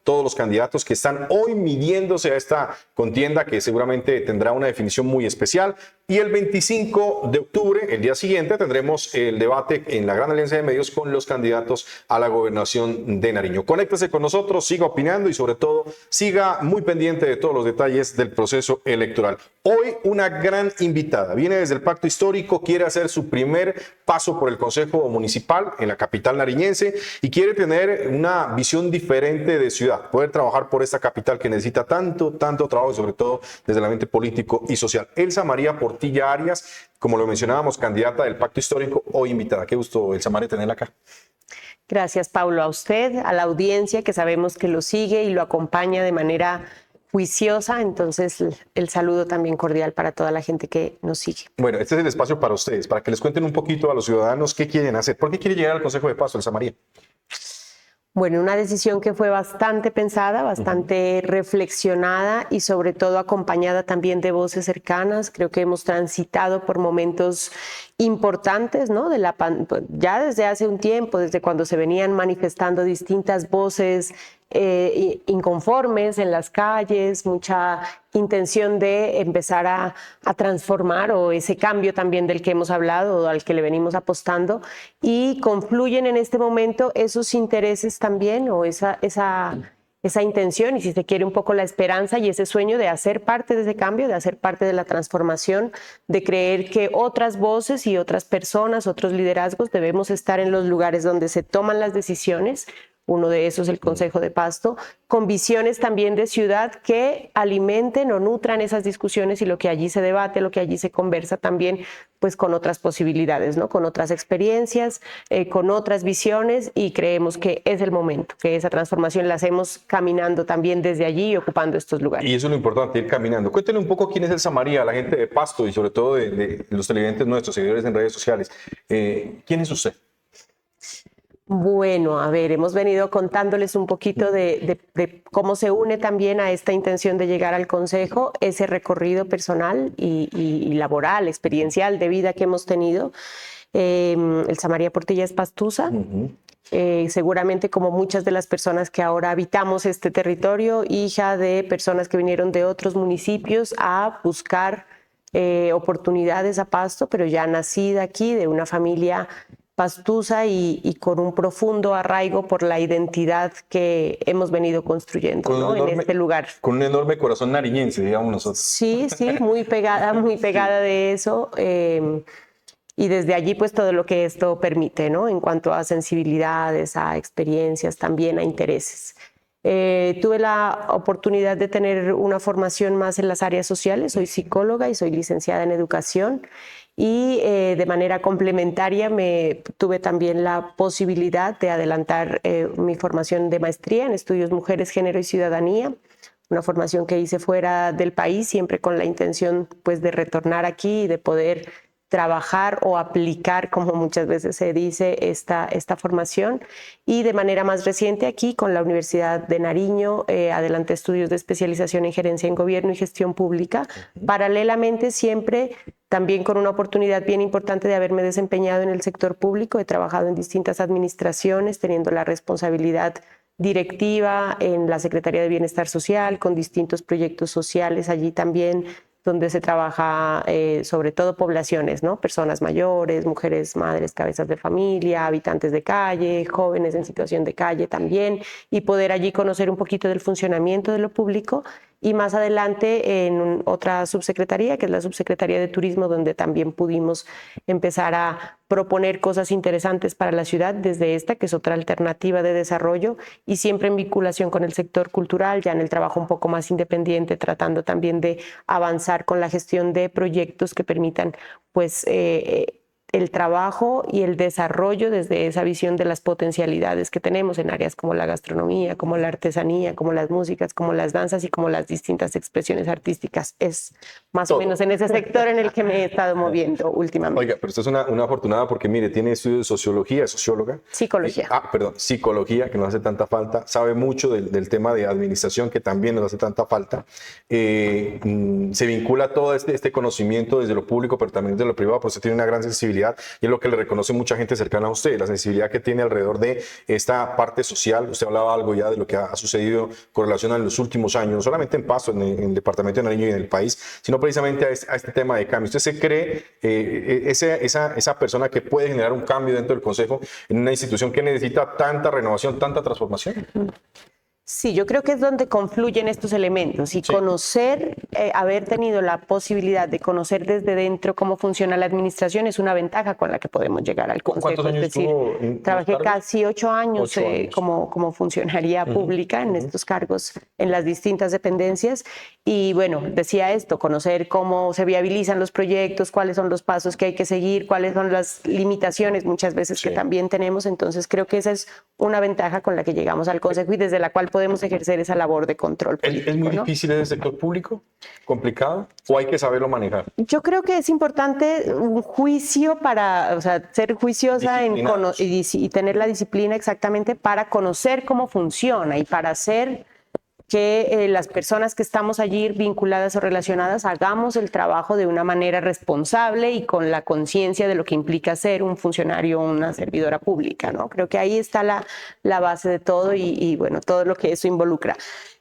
Todos los candidatos que están hoy midiéndose a esta contienda que seguramente tendrá una definición muy especial. Y el 25 de octubre, el día siguiente, tendremos el debate en la gran alianza de medios con los candidatos a la gobernación de Nariño. Conéctese con nosotros, siga opinando y sobre todo siga muy pendiente de todos los detalles del proceso electoral. Hoy una gran invitada, viene desde el Pacto Histórico, quiere hacer su primer paso por el Consejo Municipal en la capital nariñense y quiere tener una visión diferente de ciudad, poder trabajar por esta capital que necesita tanto trabajo y sobre todo desde el ambiente político y social. Elsa María Portilla Arias, como lo mencionábamos, candidata del Pacto Histórico, hoy invitada. Qué gusto, Elsa María, tenerla acá. Gracias, Paulo, a usted, a la audiencia que sabemos que lo sigue y lo acompaña de manera juiciosa. Entonces, el saludo también cordial para toda la gente que nos sigue. Bueno, este es el espacio para ustedes, para que les cuenten un poquito a los ciudadanos qué quieren hacer. ¿Por qué quiere llegar al Consejo de Pasto, Elsa María? Bueno, una decisión que fue bastante pensada, bastante reflexionada y sobre todo acompañada también de voces cercanas. Creo que hemos transitado por momentos importantes, ¿no? Ya desde hace un tiempo, desde cuando se venían manifestando distintas voces inconformes en las calles, mucha intención de empezar a transformar, o ese cambio también del que hemos hablado o al que le venimos apostando, y confluyen en este momento esos intereses también, o esa intención, y si se quiere un poco la esperanza y ese sueño de hacer parte de ese cambio, de hacer parte de la transformación, de creer que otras voces y otras personas, otros liderazgos debemos estar en los lugares donde se toman las decisiones. Uno de esos es el Consejo de Pasto, con visiones también de ciudad que alimenten o nutran esas discusiones y lo que allí se debate, lo que allí se conversa también, pues con otras posibilidades, ¿no? Con otras experiencias, con otras visiones, y creemos que es el momento, que esa transformación la hacemos caminando también desde allí y ocupando estos lugares. Y eso es lo importante, ir caminando. Cuéntenle un poco quién es Elsa María, la gente de Pasto y sobre todo de los televidentes nuestros, seguidores en redes sociales. ¿Quién es usted? Bueno, a ver, hemos venido contándoles un poquito de cómo se une también a esta intención de llegar al Consejo, ese recorrido personal y laboral, experiencial, de vida que hemos tenido. Elsa María Portilla es pastusa. Seguramente, como muchas de las personas que ahora habitamos este territorio, hija de personas que vinieron de otros municipios a buscar oportunidades a Pasto, pero ya nacida aquí, de una familia pastusa y con un profundo arraigo por la identidad que hemos venido construyendo, ¿no? En este lugar. Con un enorme corazón nariñense, digamos nosotros. Sí, muy pegada de eso. Y desde allí, pues, todo lo que esto permite, ¿no? En cuanto a sensibilidades, a experiencias, también a intereses. Tuve la oportunidad de tener una formación más en las áreas sociales. Soy psicóloga y soy licenciada en educación. Y de manera complementaria tuve también la posibilidad de adelantar mi formación de maestría en estudios Mujeres, Género y Ciudadanía, una formación que hice fuera del país, siempre con la intención, pues, de retornar aquí y de poder trabajar o aplicar, como muchas veces se dice, esta formación. Y de manera más reciente aquí con la Universidad de Nariño adelanté estudios de especialización en gerencia en gobierno y gestión pública. Paralelamente, siempre también con una oportunidad bien importante de haberme desempeñado en el sector público. He trabajado en distintas administraciones, teniendo la responsabilidad directiva en la Secretaría de Bienestar Social, con distintos proyectos sociales allí también, donde se trabaja sobre todo poblaciones, ¿no? Personas mayores, mujeres, madres, cabezas de familia, habitantes de calle, jóvenes en situación de calle también, y poder allí conocer un poquito del funcionamiento de lo público. Y más adelante en otra subsecretaría, que es la Subsecretaría de Turismo, donde también pudimos empezar a proponer cosas interesantes para la ciudad desde esta, que es otra alternativa de desarrollo, y siempre en vinculación con el sector cultural, ya en el trabajo un poco más independiente, tratando también de avanzar con la gestión de proyectos que permitan, pues, el trabajo y el desarrollo desde esa visión de las potencialidades que tenemos en áreas como la gastronomía, como la artesanía, como las músicas, como las danzas y como las distintas expresiones artísticas. Es más o menos en ese sector en el que me he estado moviendo últimamente. Oiga, pero usted es una afortunada porque, mire, tiene estudios de sociología, es socióloga. Psicología. Psicología, que nos hace tanta falta. Sabe mucho del tema de administración, que también nos hace tanta falta. Se vincula todo este conocimiento desde lo público, pero también desde lo privado, porque usted tiene una gran sensibilidad, y es lo que le reconoce mucha gente cercana a usted, la sensibilidad que tiene alrededor de esta parte social. Usted hablaba algo ya de lo que ha sucedido con relación a los últimos años, no solamente en Pasto, en el departamento de Nariño y en el país, sino precisamente a este tema de cambio. ¿Usted se cree esa persona que puede generar un cambio dentro del Consejo en una institución que necesita tanta renovación, tanta transformación? Sí, yo creo que es donde confluyen estos elementos y conocer, haber tenido la posibilidad de conocer desde dentro cómo funciona la administración es una ventaja con la que podemos llegar al Consejo. ¿Cuántos años es decir, estuvo en trabajé los cargos? casi 8 años, 8 años. como funcionaria pública en estos cargos en las distintas dependencias y bueno, decía esto, conocer cómo se viabilizan los proyectos, cuáles son los pasos que hay que seguir, cuáles son las limitaciones muchas veces que también tenemos, entonces creo que esa es una ventaja con la que llegamos al Consejo y desde la cual podemos ejercer esa labor de control político. ¿Es muy difícil en el sector público? ¿Complicado? ¿O hay que saberlo manejar? Yo creo que es importante un juicio para, o sea, ser juiciosa y tener la disciplina exactamente para conocer cómo funciona y para hacer que las personas que estamos allí vinculadas o relacionadas hagamos el trabajo de una manera responsable y con la conciencia de lo que implica ser un funcionario o una servidora pública, ¿no? Creo que ahí está la base de todo y bueno, todo lo que eso involucra.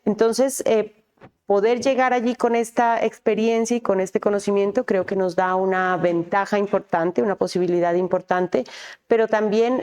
Entonces, poder llegar allí con esta experiencia y con este conocimiento creo que nos da una ventaja importante, una posibilidad importante, pero también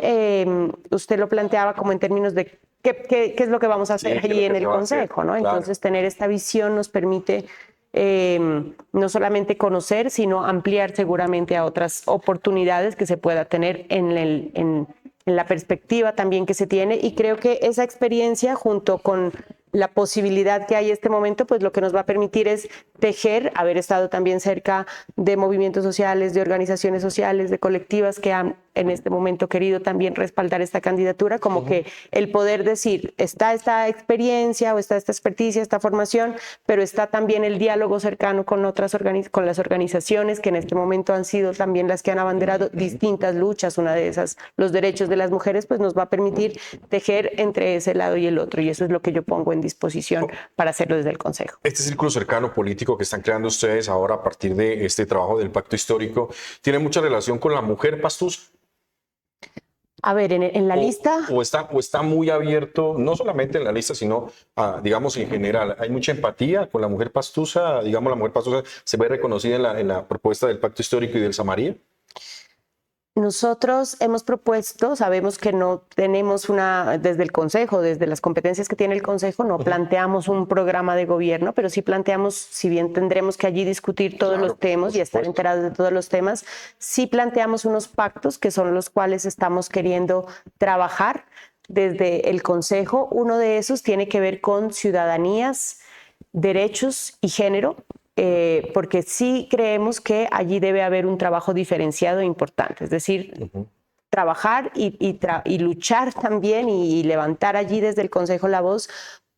usted lo planteaba como en términos de qué es lo que vamos a hacer allí en el Consejo, ¿no? Claro. Entonces, tener esta visión nos permite no solamente conocer, sino ampliar seguramente a otras oportunidades que se pueda tener en la perspectiva también que se tiene y creo que esa experiencia junto con la posibilidad que hay en este momento, pues lo que nos va a permitir es tejer, haber estado también cerca de movimientos sociales, de organizaciones sociales, de colectivas que han en este momento querido también respaldar esta candidatura, como que el poder decir, está esta experiencia o está esta experticia, esta formación, pero está también el diálogo cercano con con las organizaciones que en este momento han sido también las que han abanderado distintas luchas, una de esas, los derechos de las mujeres, pues nos va a permitir tejer entre ese lado y el otro, y eso es lo que yo pongo en disposición para hacerlo desde el Consejo. Este círculo cercano político que están creando ustedes ahora a partir de este trabajo del pacto histórico, ¿tiene mucha relación con la mujer pastusa? A ver, en la lista... O está muy abierto, no solamente en la lista, sino, digamos, en general. ¿Hay mucha empatía con la mujer pastusa? Digamos, la mujer pastusa se ve reconocida en la propuesta del pacto histórico y del Samaría. Nosotros hemos propuesto, sabemos que no tenemos desde el Consejo, desde las competencias que tiene el Consejo, no planteamos un programa de gobierno, pero sí planteamos, si bien tendremos que allí discutir todos los temas y estar enterados de todos los temas, sí planteamos unos pactos que son los cuales estamos queriendo trabajar desde el Consejo. Uno de esos tiene que ver con ciudadanías, derechos y género. Porque sí creemos que allí debe haber un trabajo diferenciado e importante, es decir, trabajar y luchar también y levantar allí desde el Consejo la voz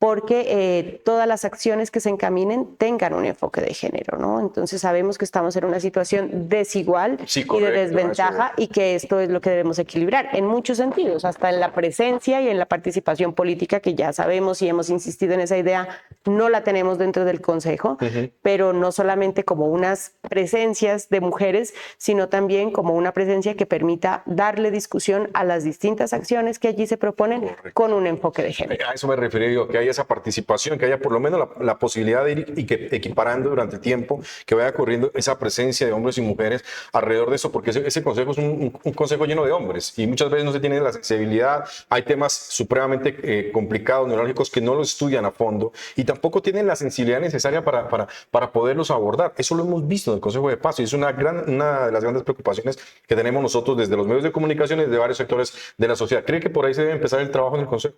porque todas las acciones que se encaminen tengan un enfoque de género, ¿no? Entonces sabemos que estamos en una situación desigual y de desventaja y que esto es lo que debemos equilibrar en muchos sentidos, hasta en la presencia y en la participación política, que ya sabemos y hemos insistido en esa idea, no la tenemos dentro del Consejo, pero no solamente como unas presencias de mujeres, sino también como una presencia que permita darle discusión a las distintas acciones que allí se proponen con un enfoque de género. A eso me refería yo, que haya esa participación, que haya por lo menos la posibilidad de ir y que equiparando durante el tiempo, que vaya ocurriendo esa presencia de hombres y mujeres alrededor de eso, porque ese consejo es un consejo lleno de hombres y muchas veces no se tiene la sensibilidad, hay temas supremamente complicados, neurálgicos, que no los estudian a fondo y tampoco tienen la sensibilidad necesaria para poderlos abordar. Eso lo hemos visto en el Consejo de Paz y es una de las grandes preocupaciones que tenemos nosotros desde los medios de comunicación y de varios sectores de la sociedad. ¿Cree que por ahí se debe empezar el trabajo en el Consejo?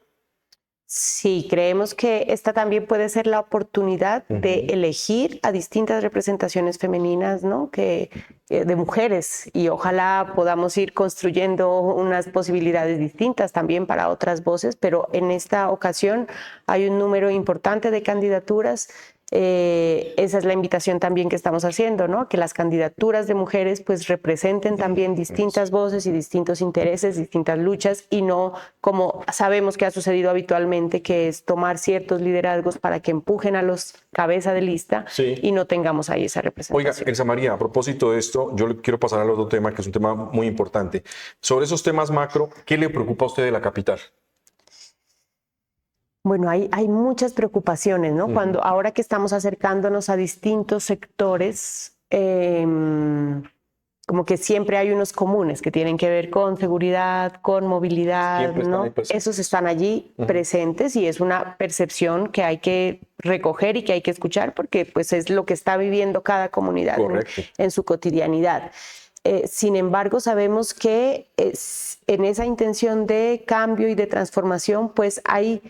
Sí, creemos que esta también puede ser la oportunidad de elegir a distintas representaciones femeninas, ¿no? De mujeres, y ojalá podamos ir construyendo unas posibilidades distintas también para otras voces, pero en esta ocasión hay un número importante de candidaturas. Esa es la invitación también que estamos haciendo, ¿no? Que las candidaturas de mujeres pues representen también distintas voces y distintos intereses, distintas luchas, y no como sabemos que ha sucedido habitualmente, que es tomar ciertos liderazgos para que empujen a los cabeza de lista y no tengamos ahí esa representación. Oiga, Elsa María, a propósito de esto, yo le quiero pasar al otro tema, que es un tema muy importante. Sobre esos temas macro, ¿qué le preocupa a usted de la capital? Bueno, hay muchas preocupaciones, ¿no? Ahora que estamos acercándonos a distintos sectores, como que siempre hay unos comunes que tienen que ver con seguridad, con movilidad, ¿no? Esos están allí presentes y es una percepción que hay que recoger y que hay que escuchar porque pues es lo que está viviendo cada comunidad en su cotidianidad. Sin embargo, sabemos que en esa intención de cambio y de transformación, pues hay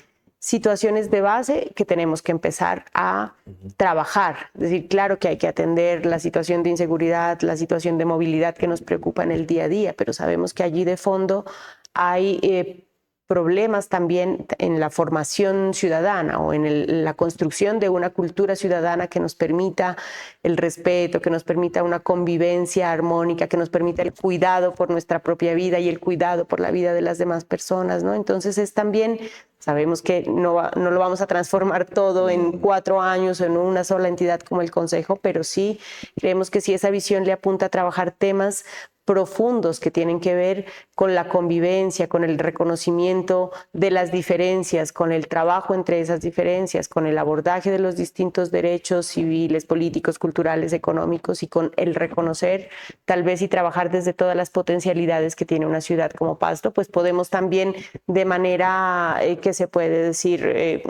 situaciones de base que tenemos que empezar a trabajar. Es decir, claro que hay que atender la situación de inseguridad, la situación de movilidad que nos preocupa en el día a día, pero sabemos que allí de fondo hay problemas también en la formación ciudadana o en la construcción de una cultura ciudadana que nos permita el respeto, que nos permita una convivencia armónica, que nos permita el cuidado por nuestra propia vida y el cuidado por la vida de las demás personas, ¿no? Entonces es también, sabemos que no lo vamos a transformar todo en 4 años en una sola entidad como el Consejo, pero sí creemos que si esa visión le apunta a trabajar temas profundos que tienen que ver con la convivencia, con el reconocimiento de las diferencias, con el trabajo entre esas diferencias, con el abordaje de los distintos derechos civiles, políticos, culturales, económicos y con el reconocer tal vez y trabajar desde todas las potencialidades que tiene una ciudad como Pasto, pues podemos también de manera que se puede decir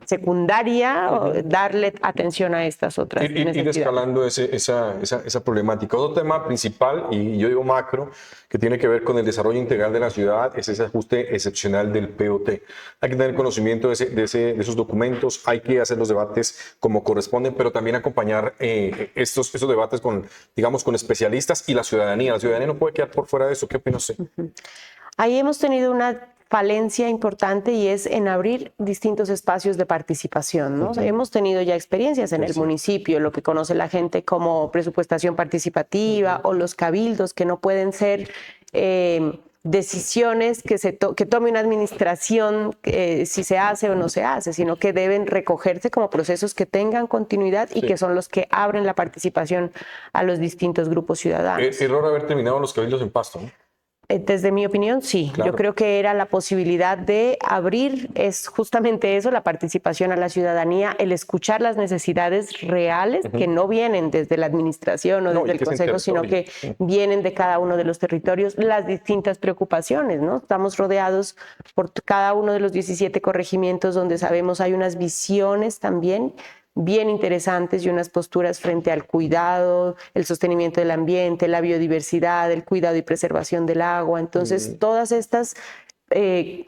secundaria, darle atención a estas otras necesidades. Ir escalando esa problemática. Otro tema principal, y yo digo macro, que tiene que ver con el desarrollo integral de la ciudad, es ese ajuste excepcional del POT. Hay que tener conocimiento de esos documentos, hay que hacer los debates como corresponden, pero también acompañar estos debates con especialistas y la ciudadanía. La ciudadanía no puede quedar por fuera de eso. ¿Qué opina usted? Ahí hemos tenido una falencia importante y es en abrir distintos espacios de participación, ¿no? Hemos tenido ya experiencias en el municipio, lo que conoce la gente como presupuestación participativa o los cabildos, que no pueden ser decisiones que tome una administración si se hace o no se hace, sino que deben recogerse como procesos que tengan continuidad y que son los que abren la participación a los distintos grupos ciudadanos. Es error haber terminado los cabildos en Pasto, ¿no? Desde mi opinión, sí. Claro. Yo creo que era la posibilidad de abrir, es justamente eso, la participación a la ciudadanía, el escuchar las necesidades reales que no vienen desde la administración o desde el Consejo, sino que vienen de cada uno de los territorios, las distintas preocupaciones, ¿no? Estamos rodeados por cada uno de los 17 corregimientos donde sabemos hay unas visiones también bien interesantes y unas posturas frente al cuidado, el sostenimiento del ambiente, la biodiversidad, el cuidado y preservación del agua. Entonces, todas estas que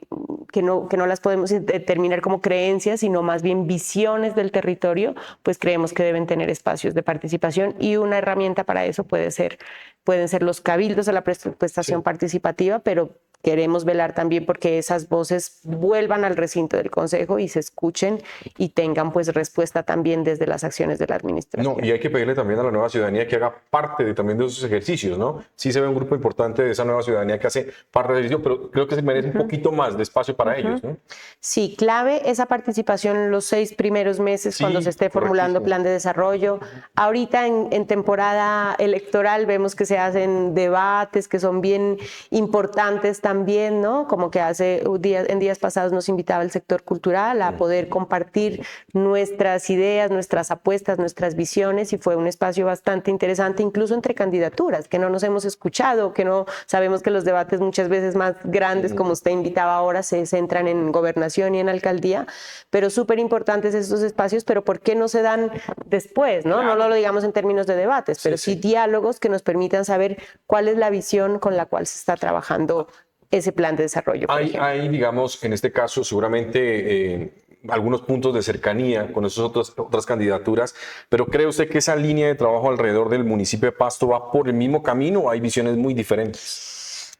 no las podemos determinar como creencias, sino más bien visiones del territorio, pues creemos que deben tener espacios de participación y una herramienta para eso pueden ser los cabildos de la prestación participativa, pero queremos velar también porque esas voces vuelvan al recinto del Consejo y se escuchen y tengan pues respuesta también desde las acciones de la administración. No, y hay que pedirle también a la nueva ciudadanía que haga parte también de esos ejercicios, ¿no? Sí se ve un grupo importante de esa nueva ciudadanía que hace parte del ejercicio, pero creo que se merece un poquito más de espacio para ellos, ¿no? Sí, clave esa participación en los 6 primeros meses cuando se esté formulando plan de desarrollo. Ahorita en temporada electoral vemos que se hacen debates que son bien importantes también, ¿no? Como que en días pasados nos invitaba el sector cultural a poder compartir nuestras ideas, nuestras apuestas, nuestras visiones y fue un espacio bastante interesante, incluso entre candidaturas, que no nos hemos escuchado, que no sabemos que los debates muchas veces más grandes, como usted invitaba ahora, se centran en gobernación y en alcaldía, pero súper importantes estos espacios, pero ¿por qué no se dan después, ¿no? Claro. No lo digamos en términos de debates, pero sí diálogos que nos permitan saber cuál es la visión con la cual se está trabajando ese plan de desarrollo. Hay, digamos, en este caso, seguramente algunos puntos de cercanía con esas otras candidaturas, pero ¿cree usted que esa línea de trabajo alrededor del municipio de Pasto va por el mismo camino o hay visiones muy diferentes?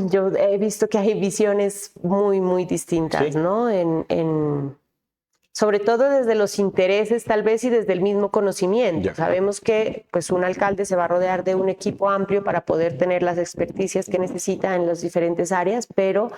Yo he visto que hay visiones muy, muy distintas, ¿no? Sobre todo desde los intereses tal vez y desde el mismo conocimiento. Sabemos que pues, un alcalde se va a rodear de un equipo amplio para poder tener las experticias que necesita en las diferentes áreas, pero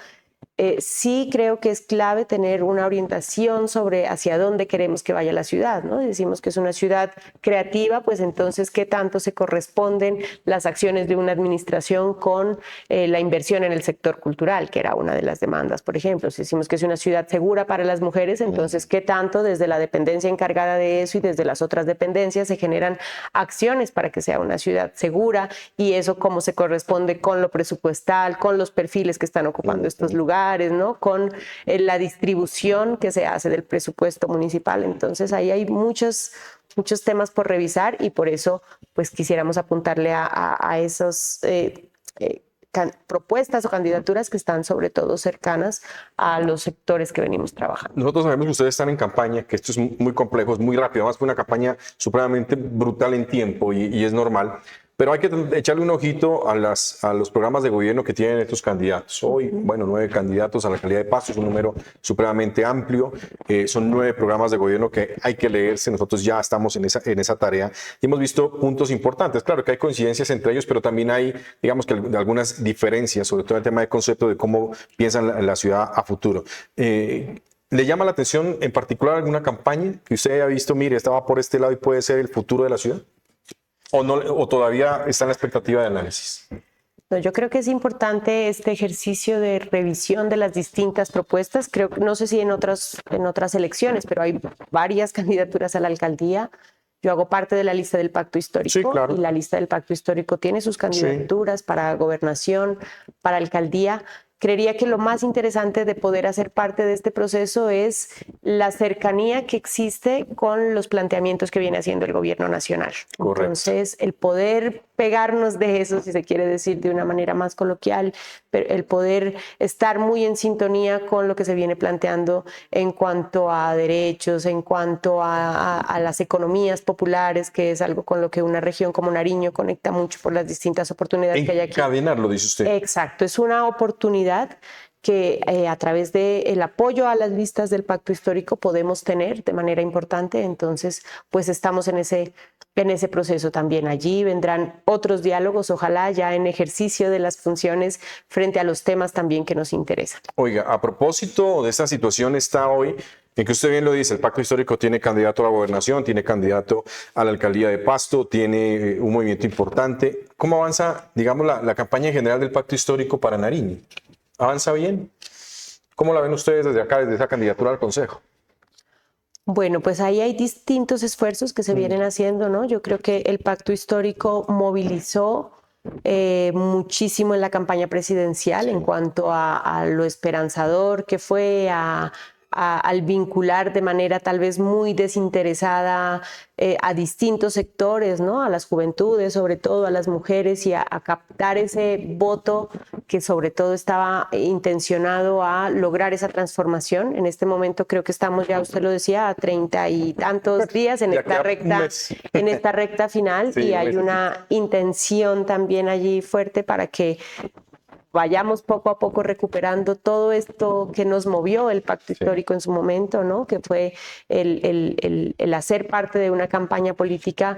sí creo que es clave tener una orientación sobre hacia dónde queremos que vaya la ciudad, ¿no? Decimos que es una ciudad creativa, pues entonces, ¿qué tanto se corresponden las acciones de una administración con la inversión en el sector cultural, que era una de las demandas, por ejemplo? Si decimos que es una ciudad segura para las mujeres, entonces, ¿qué tanto desde la dependencia encargada de eso y desde las otras dependencias se generan acciones para que sea una ciudad segura? Y eso cómo se corresponde con lo presupuestal, con los perfiles que están ocupando estos lugares, ¿no? Con la distribución que se hace del presupuesto municipal. Entonces ahí hay muchos temas por revisar y por eso pues quisiéramos apuntarle a esos propuestas o candidaturas que están sobre todo cercanas a los sectores que venimos trabajando. Nosotros sabemos que ustedes están en campaña, que esto es muy complejo, es muy rápido, además fue una campaña supremamente brutal en tiempo y es normal. Pero hay que echarle un ojito a los programas de gobierno que tienen estos candidatos. Hoy, bueno, 9 candidatos a la alcaldía de Pasto, es un número supremamente amplio. Son 9 programas de gobierno que hay que leerse. Nosotros ya estamos en esa tarea y hemos visto puntos importantes. Claro que hay coincidencias entre ellos, pero también hay, digamos que algunas diferencias, sobre todo en el tema de concepto de cómo piensan la ciudad a futuro. ¿Le llama la atención en particular alguna campaña que usted haya visto, mire, estaba por este lado y puede ser el futuro de la ciudad? ¿O todavía está en la expectativa de análisis? No, yo creo que es importante este ejercicio de revisión de las distintas propuestas. Creo que no sé si en otras elecciones, pero hay varias candidaturas a la alcaldía. Yo hago parte de la lista del Pacto Histórico, sí, claro, y la lista del Pacto Histórico tiene sus candidaturas para gobernación, para alcaldía. Creería que lo más interesante de poder hacer parte de este proceso es la cercanía que existe con los planteamientos que viene haciendo el gobierno nacional. Correcto. Entonces, el poder pegarnos de eso, si se quiere decir de una manera más coloquial, pero el poder estar muy en sintonía con lo que se viene planteando en cuanto a derechos, en cuanto a las economías populares, que es algo con lo que una región como Nariño conecta mucho por las distintas oportunidades que hay aquí. Encadenarlo, dice usted. Exacto, es una oportunidad que a través del apoyo a las listas del Pacto Histórico podemos tener de manera importante. Entonces, pues estamos en ese proceso también. Allí vendrán otros diálogos, ojalá ya en ejercicio de las funciones frente a los temas también que nos interesan. Oiga, a propósito de esta situación está hoy, en que usted bien lo dice, el Pacto Histórico tiene candidato a la gobernación, tiene candidato a la alcaldía de Pasto, tiene un movimiento importante. ¿Cómo avanza, digamos, la campaña en general del Pacto Histórico para Nariño? ¿Avanza bien? ¿Cómo la ven ustedes desde acá, desde esa candidatura al Consejo? Bueno, pues ahí hay distintos esfuerzos que se vienen haciendo, ¿no? Yo creo que el Pacto Histórico movilizó muchísimo en la campaña presidencial en cuanto a lo esperanzador que fue, al vincular de manera tal vez muy desinteresada a distintos sectores, ¿no? A las juventudes, sobre todo a las mujeres, y a captar ese voto que sobre todo estaba intencionado a lograr esa transformación. En este momento creo que estamos, ya usted lo decía, a 30 y tantos días en esta recta final, sí, y hay una intención también allí fuerte para que vayamos poco a poco recuperando todo esto que nos movió el Pacto Histórico en su momento, ¿no? Que fue el hacer parte de una campaña política,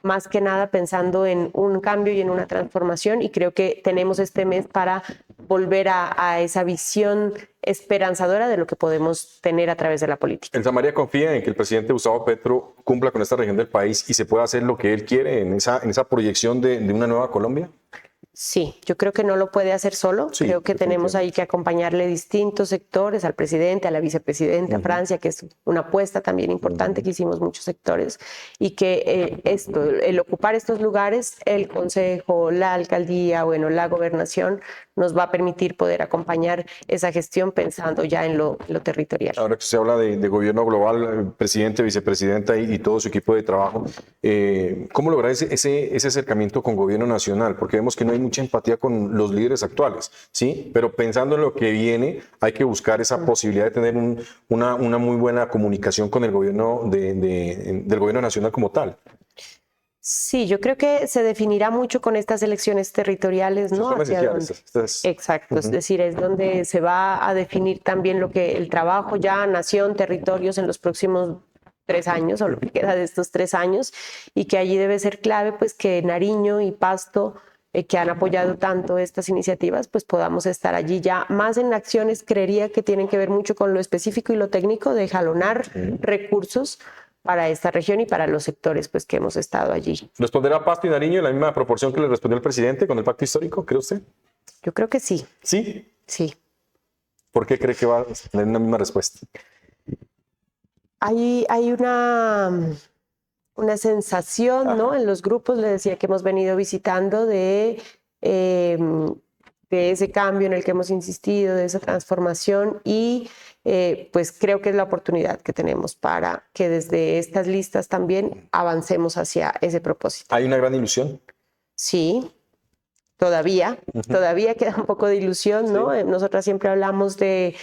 más que nada pensando en un cambio y en una transformación, y creo que tenemos este mes para volver a esa visión esperanzadora de lo que podemos tener a través de la política. ¿Elsa María confía en que el presidente Gustavo Petro cumpla con esta región del país y se pueda hacer lo que él quiere en esa proyección de una nueva Colombia? Sí, yo creo que no lo puede hacer solo. Sí, creo que tenemos ahí que acompañarle distintos sectores, al presidente, a la vicepresidenta, a Francia, que es una apuesta también importante que hicimos muchos sectores, y que el ocupar estos lugares, el Consejo, la alcaldía, bueno, la gobernación, nos va a permitir poder acompañar esa gestión pensando ya en lo territorial. Ahora que se habla de gobierno global, presidente, vicepresidenta y todo su equipo de trabajo, ¿cómo lograr ese acercamiento con gobierno nacional? Porque vemos que no hay mucha empatía con los líderes actuales, ¿sí? Pero pensando en lo que viene, hay que buscar esa posibilidad de tener una muy buena comunicación con el gobierno del gobierno nacional como tal. Sí, yo creo que se definirá mucho con estas elecciones territoriales, ¿no? Exacto, es decir, es donde se va a definir también lo que el trabajo ya, nación, territorios en los próximos 3 años, o lo que queda de estos 3 años, y que allí debe ser clave, pues, que Nariño y Pasto que han apoyado tanto estas iniciativas, pues podamos estar allí ya más en acciones, creería que tienen que ver mucho con lo específico y lo técnico de jalonar recursos para esta región y para los sectores pues, que hemos estado allí. ¿Responderá Pasto y Nariño en la misma proporción que le respondió el presidente con el pacto histórico, cree usted? Yo creo que sí. ¿Sí? Sí. ¿Por qué cree que va a tener una misma respuesta? Hay una sensación, ¿no? En los grupos, le decía que hemos venido visitando de ese cambio en el que hemos insistido, de esa transformación y pues creo que es la oportunidad que tenemos para que desde estas listas también avancemos hacia ese propósito. ¿Hay una gran ilusión? Sí, todavía queda un poco de ilusión, ¿no? Sí. Nosotras siempre hablamos de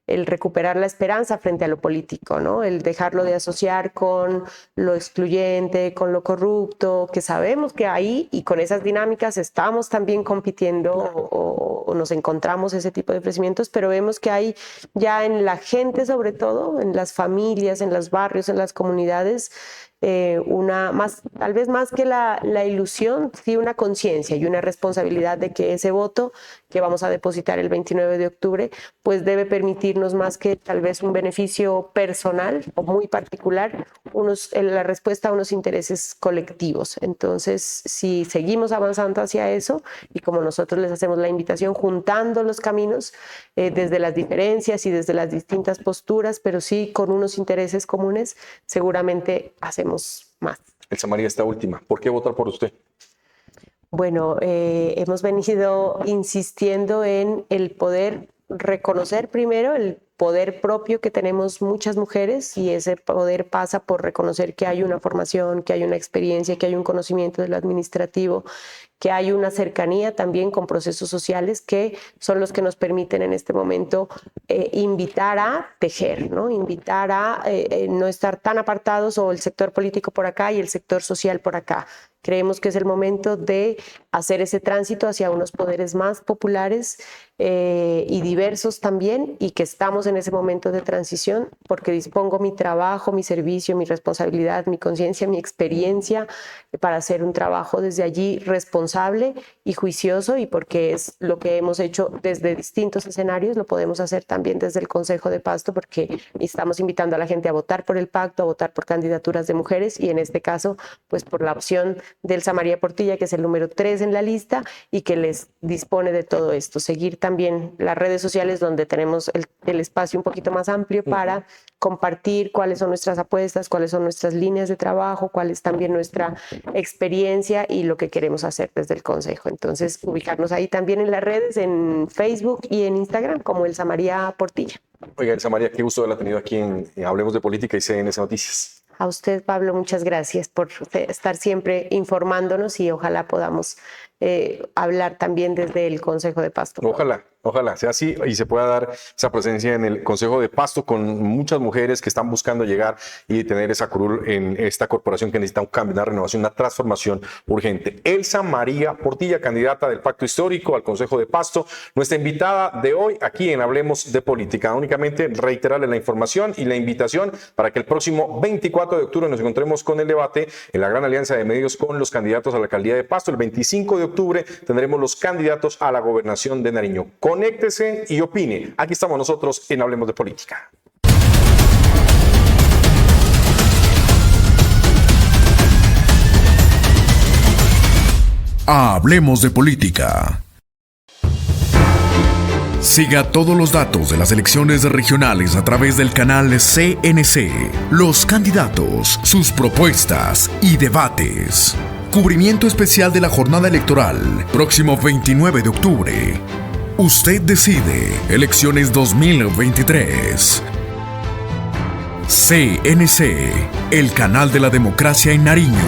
el recuperar la esperanza frente a lo político, ¿no? El dejarlo de asociar con lo excluyente, con lo corrupto, que sabemos que ahí y con esas dinámicas estamos también compitiendo o nos encontramos ese tipo de ofrecimientos, pero vemos que hay ya en la gente, sobre todo, en las familias, en los barrios, en las comunidades, tal vez más que la ilusión, sí una conciencia y una responsabilidad de que ese voto que vamos a depositar el 29 de octubre, pues debe permitirnos más que tal vez un beneficio personal o muy particular, la respuesta a unos intereses colectivos. Entonces, si seguimos avanzando hacia eso y como nosotros les hacemos la invitación, juntando los caminos desde las diferencias y desde las distintas posturas, pero sí con unos intereses comunes, seguramente hacemos más. Elsa María, esta última, ¿por qué votar por usted? Bueno, hemos venido insistiendo en el poder reconocer primero el poder propio que tenemos muchas mujeres y ese poder pasa por reconocer que hay una formación, que hay una experiencia, que hay un conocimiento de lo administrativo, que hay una cercanía también con procesos sociales que son los que nos permiten en este momento invitar a tejer, ¿no? Invitar a no estar tan apartados o el sector político por acá y el sector social por acá. Creemos que es el momento de hacer ese tránsito hacia unos poderes más populares y diversos también y que estamos en ese momento de transición porque dispongo mi trabajo, mi servicio, mi responsabilidad, mi conciencia, mi experiencia para hacer un trabajo desde allí responsable y juicioso y porque es lo que hemos hecho desde distintos escenarios, lo podemos hacer también desde el Consejo de Pasto porque estamos invitando a la gente a votar por el pacto, a votar por candidaturas de mujeres y en este caso pues por la opción de Elsa María Portilla que es el número 3 en la lista y que les dispone de todo esto. Seguir también las redes sociales donde tenemos el espacio un poquito más amplio para compartir cuáles son nuestras apuestas, cuáles son nuestras líneas de trabajo, cuál es también nuestra experiencia y lo que queremos hacer desde el Consejo. Entonces, ubicarnos ahí también en las redes, en Facebook y en Instagram como Elsa María Portilla. Oiga, Elsa María, qué gusto haberla tenido aquí en Hablemos de Política y CNS Noticias. A usted, Pablo, muchas gracias por estar siempre informándonos y ojalá podamos hablar también desde el Consejo de Pasto. Ojalá sea así y se pueda dar esa presencia en el Consejo de Pasto con muchas mujeres que están buscando llegar y tener esa curul en esta corporación que necesita un cambio, una renovación, una transformación urgente. Elsa María Portilla, candidata del Pacto Histórico al Consejo de Pasto, nuestra invitada de hoy aquí en Hablemos de Política. Únicamente reiterarle la información y la invitación para que el próximo 24 de octubre nos encontremos con el debate en la gran alianza de medios con los candidatos a la alcaldía de Pasto. El 25 de octubre tendremos los candidatos a la gobernación de Nariño. Conéctese y opine. Aquí estamos nosotros en Hablemos de Política. Hablemos de Política. Siga todos los datos de las elecciones regionales a través del canal CNC, los candidatos, sus propuestas y debates. Cubrimiento especial de la jornada electoral, próximo 29 de octubre. Usted decide, elecciones 2023. CNC, el canal de la democracia en Nariño.